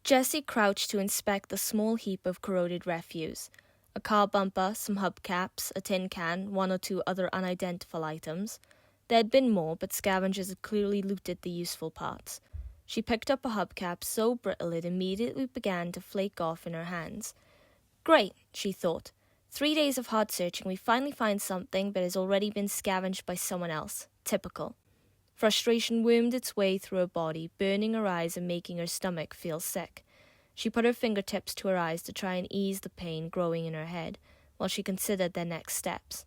Jessie crouched to inspect the small heap of corroded refuse. A car bumper, some hubcaps, a tin can, one or two other unidentifiable items. There had been more, but scavengers had clearly looted the useful parts. She picked up a hubcap so brittle it immediately began to flake off in her hands. Great, she thought. 3 days of hard searching, we finally find something but has already been scavenged by someone else. Typical. Frustration wormed its way through her body, burning her eyes and making her stomach feel sick. She put her fingertips to her eyes to try and ease the pain growing in her head, while she considered their next steps.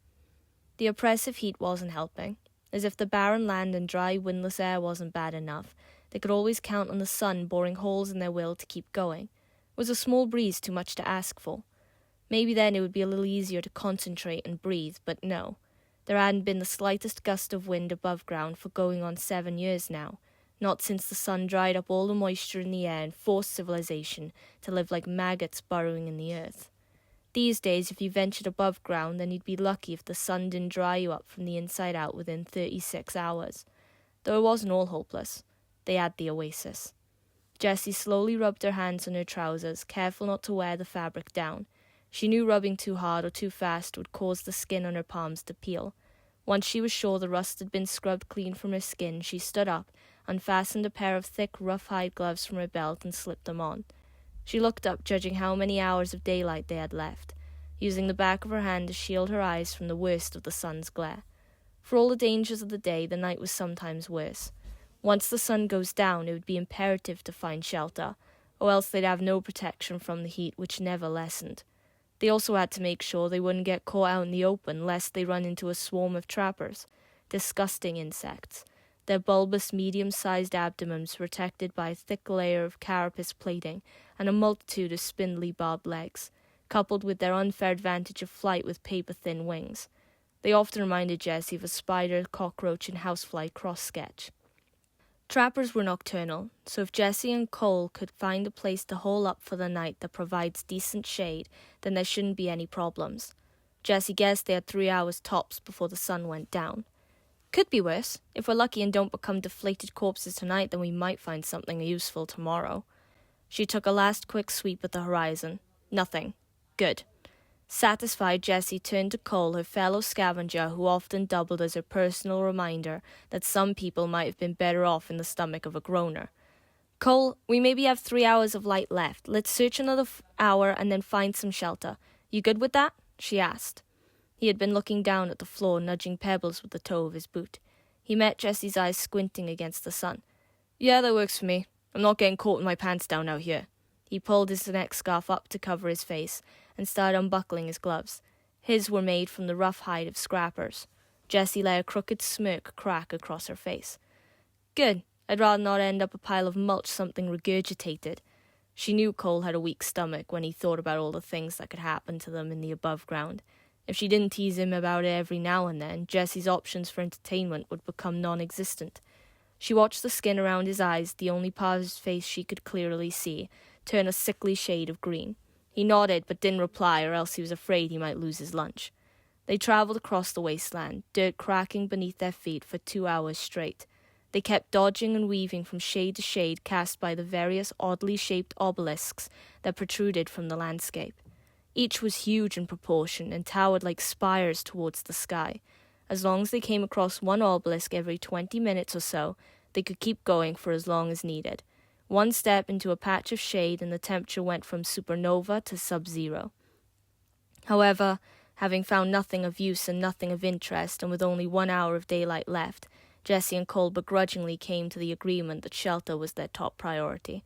The oppressive heat wasn't helping. As if the barren land and dry, windless air wasn't bad enough, they could always count on the sun boring holes in their will to keep going. Was a small breeze too much to ask for? Maybe then it would be a little easier to concentrate and breathe, but no. There hadn't been the slightest gust of wind above ground for going on 7 years now, not since the sun dried up all the moisture in the air and forced civilization to live like maggots burrowing in the earth. These days, if you ventured above ground, then you'd be lucky if the sun didn't dry you up from the inside out within 36 hours. Though it wasn't all hopeless. They had the Oasis. Jessie slowly rubbed her hands on her trousers, careful not to wear the fabric down. She knew rubbing too hard or too fast would cause the skin on her palms to peel. Once she was sure the rust had been scrubbed clean from her skin, she stood up, unfastened a pair of thick, rough-hide gloves from her belt and slipped them on. She looked up, judging how many hours of daylight they had left, using the back of her hand to shield her eyes from the worst of the sun's glare. For all the dangers of the day, the night was sometimes worse. Once the sun goes down, it would be imperative to find shelter, or else they'd have no protection from the heat, which never lessened. They also had to make sure they wouldn't get caught out in the open, lest they run into a swarm of trappers. Disgusting insects. Their bulbous, medium-sized abdomens protected by a thick layer of carapace plating and a multitude of spindly barbed legs, coupled with their unfair advantage of flight with paper-thin wings. They often reminded Jessie of a spider, cockroach, and housefly cross-sketch. Trappers were nocturnal, so if Jessie and Cole could find a place to hole up for the night that provides decent shade, then there shouldn't be any problems. Jessie guessed they had 3 hours tops before the sun went down. Could be worse. If we're lucky and don't become deflated corpses tonight, then we might find something useful tomorrow. She took a last quick sweep at the horizon. Nothing. Good. Satisfied, Jessie turned to Cole, her fellow scavenger, who often doubled as her personal reminder that some people might have been better off in the stomach of a groaner. Cole, we maybe have 3 hours of light left. Let's search another hour and then find some shelter. You good with that? She asked. He had been looking down at the floor, nudging pebbles with the toe of his boot. He met Jessie's eyes squinting against the sun. Yeah, that works for me. I'm not getting caught with my pants down out here. He pulled his neck scarf up to cover his face and started unbuckling his gloves. His were made from the rough hide of scrappers. Jessie let a crooked smirk crack across her face. Good. I'd rather not end up a pile of mulch, something regurgitated. She knew Cole had a weak stomach when he thought about all the things that could happen to them in the above ground. If she didn't tease him about it every now and then, Jessie's options for entertainment would become non-existent. She watched the skin around his eyes, the only part of his face she could clearly see, turn a sickly shade of green. He nodded but didn't reply, or else he was afraid he might lose his lunch. They travelled across the wasteland, dirt cracking beneath their feet for 2 hours straight. They kept dodging and weaving from shade to shade cast by the various oddly shaped obelisks that protruded from the landscape. Each was huge in proportion and towered like spires towards the sky. As long as they came across one obelisk every 20 minutes or so, they could keep going for as long as needed. One step into a patch of shade and the temperature went from supernova to sub-zero. However, having found nothing of use and nothing of interest, and with only 1 hour of daylight left, Jessie and Cole begrudgingly came to the agreement that shelter was their top priority.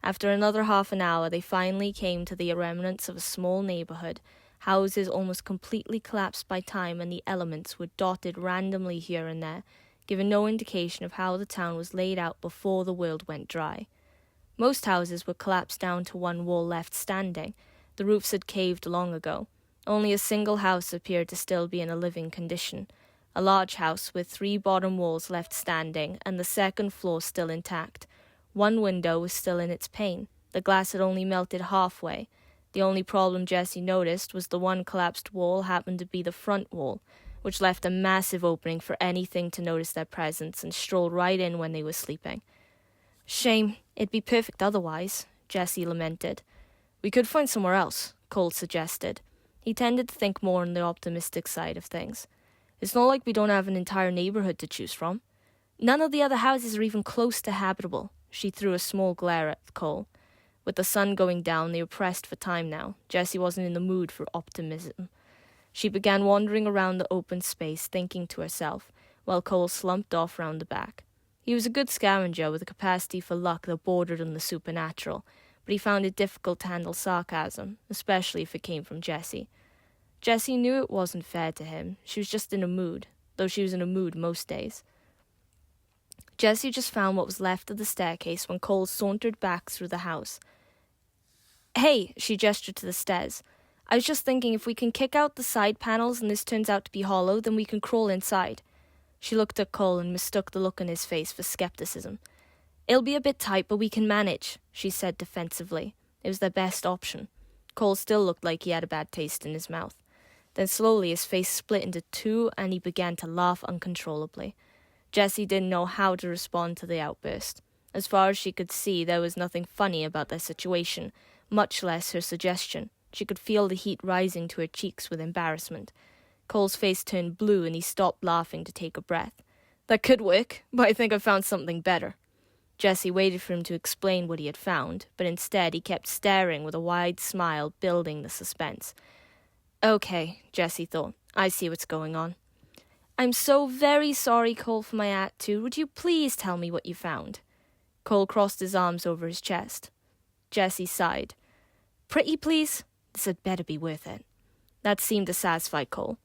After another half an hour, they finally came to the remnants of a small neighborhood. Houses almost completely collapsed by time, and the elements were dotted randomly here and there, giving no indication of how the town was laid out before the world went dry. Most houses were collapsed down to one wall left standing. The roofs had caved long ago. Only a single house appeared to still be in a living condition. A large house with 3 bottom walls left standing, and the second floor still intact. One window was still in its pane. The glass had only melted halfway. The only problem Jessie noticed was the one collapsed wall happened to be the front wall, which left a massive opening for anything to notice their presence and stroll right in when they were sleeping. Shame. It'd be perfect otherwise. Jessie lamented. We could find somewhere else, Cole suggested. He tended to think more on the optimistic side of things. It's not like we don't have an entire neighborhood to choose from. None of the other houses are even close to habitable. She threw a small glare at Cole. With the sun going down, they were pressed for time now. Jessie wasn't in the mood for optimism. She began wandering around the open space, thinking to herself, while Cole slumped off round the back. He was a good scavenger with a capacity for luck that bordered on the supernatural, but he found it difficult to handle sarcasm, especially if it came from Jessie. Jessie knew it wasn't fair to him. She was just in a mood, though she was in a mood most days. Jessie just found what was left of the staircase when Cole sauntered back through the house. Hey, she gestured to the stairs. I was just thinking if we can kick out the side panels and this turns out to be hollow, then we can crawl inside. She looked at Cole and mistook the look on his face for skepticism. It'll be a bit tight, but we can manage, she said defensively. It was their best option. Cole still looked like he had a bad taste in his mouth. Then slowly his face split into two and he began to laugh uncontrollably. Jessie didn't know how to respond to the outburst. As far as she could see, there was nothing funny about their situation, much less her suggestion. She could feel the heat rising to her cheeks with embarrassment. Cole's face turned blue and he stopped laughing to take a breath. That could work, but I think I found something better. Jessie waited for him to explain what he had found, but instead he kept staring with a wide smile, building the suspense. Okay, Jessie thought. I see what's going on. I'm so very sorry, Cole, for my attitude. Would you please tell me what you found? Cole crossed his arms over his chest. Jessie sighed. Pretty please? This had better be worth it. That seemed to satisfy Cole.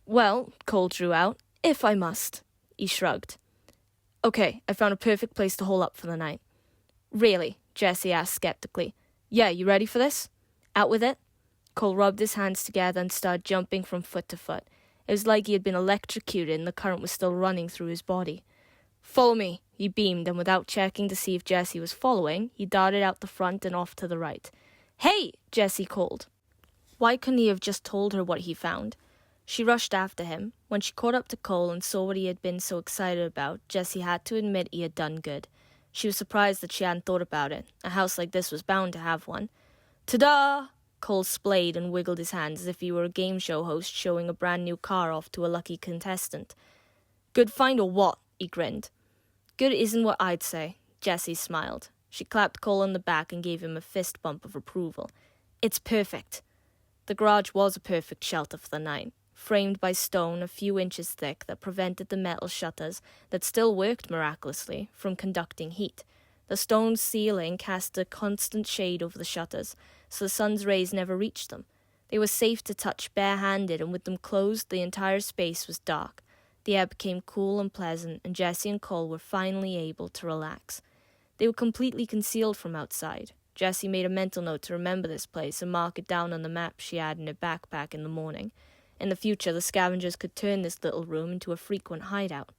Well, Cole drew out, if I must. He shrugged. Okay, I found a perfect place to hole up for the night. Really? Jessie asked skeptically. Yeah, you ready for this? Out with it? Cole rubbed his hands together and started jumping from foot to foot. It was like he had been electrocuted and the current was still running through his body. Follow me, he beamed, and without checking to see if Jessie was following, he darted out the front and off to the right. Hey, Jessie called. Why couldn't he have just told her what he found? She rushed after him. When she caught up to Cole and saw what he had been so excited about, Jessie had to admit he had done good. She was surprised that she hadn't thought about it. A house like this was bound to have one. Ta-da! Cole splayed and wiggled his hands as if he were a game show host showing a brand new car off to a lucky contestant. Good find or what? He grinned. Good isn't what I'd say. Jessie smiled. She clapped Cole on the back and gave him a fist bump of approval. It's perfect. The garage was a perfect shelter for the night, framed by stone a few inches thick that prevented the metal shutters, that still worked miraculously, from conducting heat. The stone ceiling cast a constant shade over the shutters, so the sun's rays never reached them. They were safe to touch bare-handed, and with them closed, the entire space was dark. The air became cool and pleasant, and Jessie and Cole were finally able to relax. They were completely concealed from outside. Jessie made a mental note to remember this place and mark it down on the map she had in her backpack in the morning. In the future, the scavengers could turn this little room into a frequent hideout.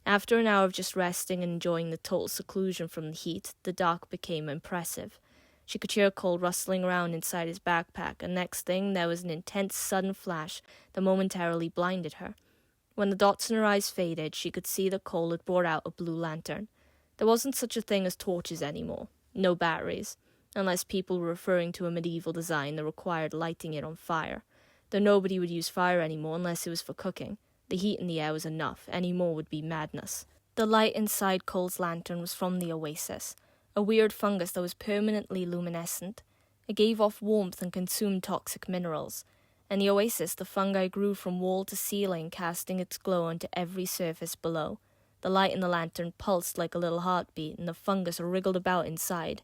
After an hour of just resting and enjoying the total seclusion from the heat, the dark became impressive. She could hear Cole rustling around inside his backpack, and next thing there was an intense sudden flash that momentarily blinded her. When the dots in her eyes faded, she could see that Cole had brought out a blue lantern. There wasn't such a thing as torches anymore, no batteries, unless people were referring to a medieval design that required lighting it on fire. Though nobody would use fire anymore unless it was for cooking. The heat in the air was enough, any more would be madness. The light inside Cole's lantern was from the Oasis, a weird fungus that was permanently luminescent. It gave off warmth and consumed toxic minerals. In the Oasis, the fungi grew from wall to ceiling, casting its glow onto every surface below. The light in the lantern pulsed like a little heartbeat, and the fungus wriggled about inside.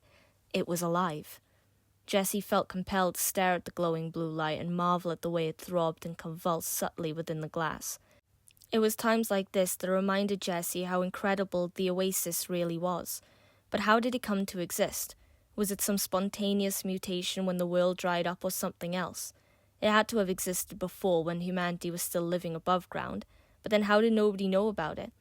It was alive. Jessie felt compelled to stare at the glowing blue light and marvel at the way it throbbed and convulsed subtly within the glass. It was times like this that reminded Jessie how incredible the Oasis really was. But how did it come to exist? Was it some spontaneous mutation when the world dried up or something else? It had to have existed before when humanity was still living above ground, but then how did nobody know about it?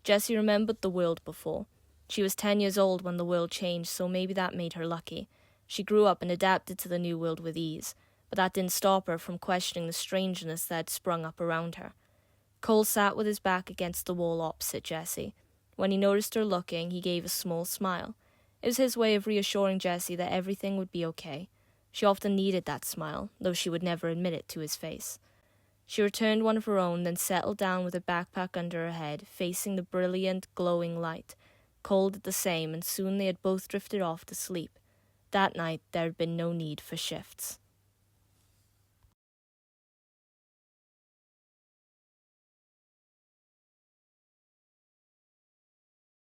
Jessie remembered the world before. She was 10 years old when the world changed, so maybe that made her lucky. She grew up and adapted to the new world with ease, but that didn't stop her from questioning the strangeness that had sprung up around her. Cole sat with his back against the wall opposite Jessie. When he noticed her looking, he gave a small smile. It was his way of reassuring Jessie that everything would be okay. She often needed that smile, though she would never admit it to his face. She returned one of her own, then settled down with a backpack under her head, facing the brilliant, glowing light. Cold at the same, and soon they had both drifted off to sleep. That night there had been no need for shifts.